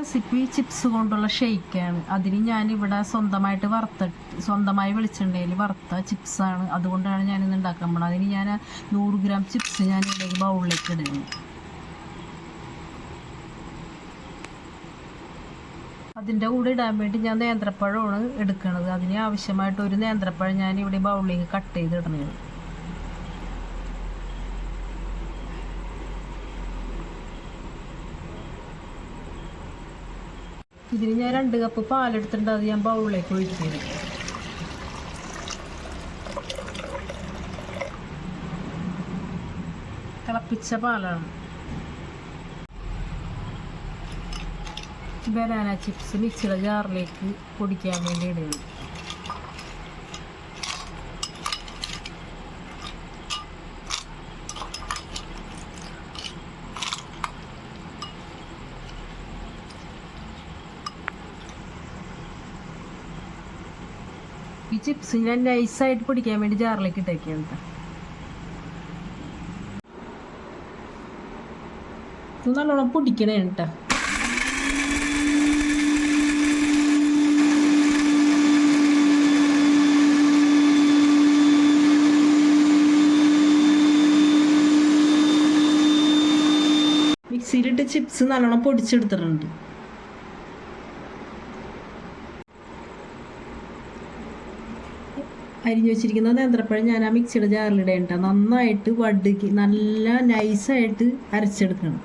Recipe chips കൊണ്ടുള്ള ഷെയ്ക്കാണ്. അതിന് ഞാനിവിടെ സ്വന്തമായി വെളിച്ചെണ്ണയിൽ വറുത്ത ചിപ്സാണ്. അതുകൊണ്ടാണ് ഞാനിന്ന് ഉണ്ടാക്കാൻ പോകുന്നത്. അതിന് ഞാൻ 100 ഗ്രാം ചിപ്സ് ഞാൻ ഇതിലേക്ക് ബൗളിലേക്ക് ഇടുന്നു. അതിൻ്റെ കൂടെ ഇടാൻ വേണ്ടി ഞാൻ നേന്ത്രപ്പഴമാണ് എടുക്കുന്നത്. അതിന് ആവശ്യമായിട്ട് ഒരു നേന്ത്രപ്പഴം ഞാൻ ഇവിടെ ബൗളിലേക്ക് കട്ട് ചെയ്തിടുന്നത്. ഇതിന് ഞാൻ 2 കപ്പ് പാലെടുത്തിട്ടുണ്ട്. അത് ഞാൻ ബൗളിലേക്ക് ഒഴിക്കുന്നത്. തിളപ്പിച്ച പാലാണ്. ബനാന ചിപ്സ് മിക്സിയുടെ ജാറിലേക്ക് പൊടിക്കാൻ വേണ്ടി ഇടുന്നത്. ഈ ചിപ്സ് ഞാൻ നൈസായിട്ട് പൊടിക്കാൻ വേണ്ടി ജാറിലേക്ക് ഇട്ടേക്കാണ്. ഇത് നല്ലോണം പൊടിക്കണേ കേട്ടോ. മിക്സിയിലിട്ട് ചിപ്സ് നല്ലോണം പൊടിച്ചെടുത്തിട്ടുണ്ട്. അരിഞ്ഞു വെച്ചിരിക്കുന്ന നേന്ത്രപ്പഴം ഞാൻ ആ മിക്സിയുടെ ജാറിലിടേണ്ട. നന്നായിട്ട് നല്ല നൈസായിട്ട് അരച്ചെടുക്കണം.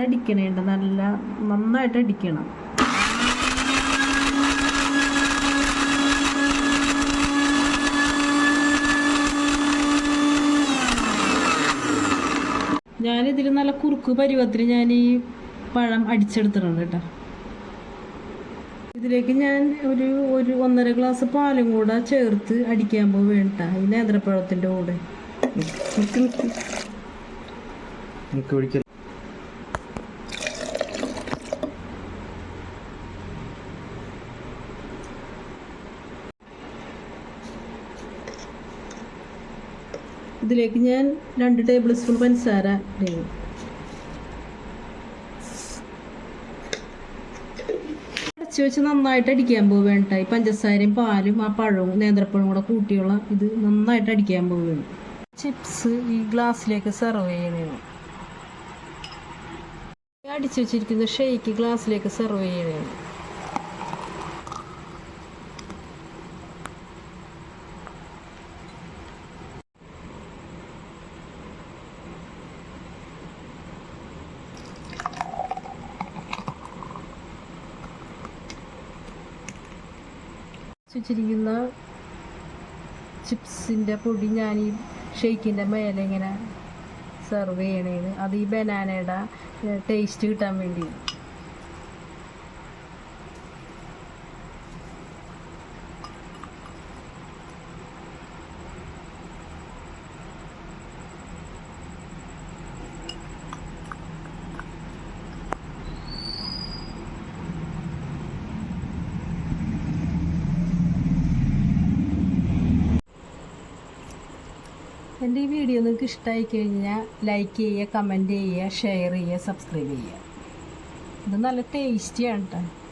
അടിക്കണേണ്ട, നന്നായിട്ട് അടിക്കണം. ഞാനിതിൽ നല്ല കുറുക്ക് പരുവത്തിന് ഞാൻ ഈ പഴം അടിച്ചെടുത്തിട്ടുണ്ട് കേട്ടോ. ഇതിലേക്ക് ഞാൻ ഒരു 1.5 ഗ്ലാസ് പാലും കൂടെ ചേർത്ത് അടിക്കാൻ വേണ്ട ഈ നേന്ത്രപ്പഴത്തിൻ്റെ കൂടെ. ഇതിലേക്ക് ഞാൻ 2 ടേബിൾ സ്പൂൺ പഞ്ചസാര ഇടുന്നു. വെച്ച് നന്നായിട്ട് അടിക്കാൻ വേണ്ട. ഈ പഞ്ചസാരയും പാലും ആ പഴവും നേന്ത്രപ്പഴവും കൂടെ കൂട്ടിയുള്ള ഇത് നന്നായിട്ട് അടിക്കാൻ പോവുകയാണ്. ചിപ്സ് ഈ ഗ്ലാസ്സിലേക്ക് സെർവ് ചെയ്യണേണ്. അടിച്ചു വെച്ചിരിക്കുന്ന ഷേക്ക് ഗ്ലാസ്സിലേക്ക് സെർവ് ചെയ്യണേണ്. വെച്ചിരിക്കുന്ന ചിപ്സിൻ്റെ പൊടി ഞാൻ ഈ ഷെയ്ക്കിൻ്റെ മേലെ ഇങ്ങനെ സെർവ് ചെയ്യണേന്. അത് ഈ ബനാനയുടെ ടേസ്റ്റ് കിട്ടാൻ വേണ്ടി. എൻ്റെ ഈ വീഡിയോ നിങ്ങൾക്ക് ഇഷ്ടമായി കഴിഞ്ഞാൽ ലൈക്ക് ചെയ്യുക, കമൻറ്റ് ചെയ്യുക, ഷെയർ ചെയ്യുക, സബ്സ്ക്രൈബ് ചെയ്യുക. ഇത് നല്ല ടേസ്റ്റിയാണ് കേട്ടോ.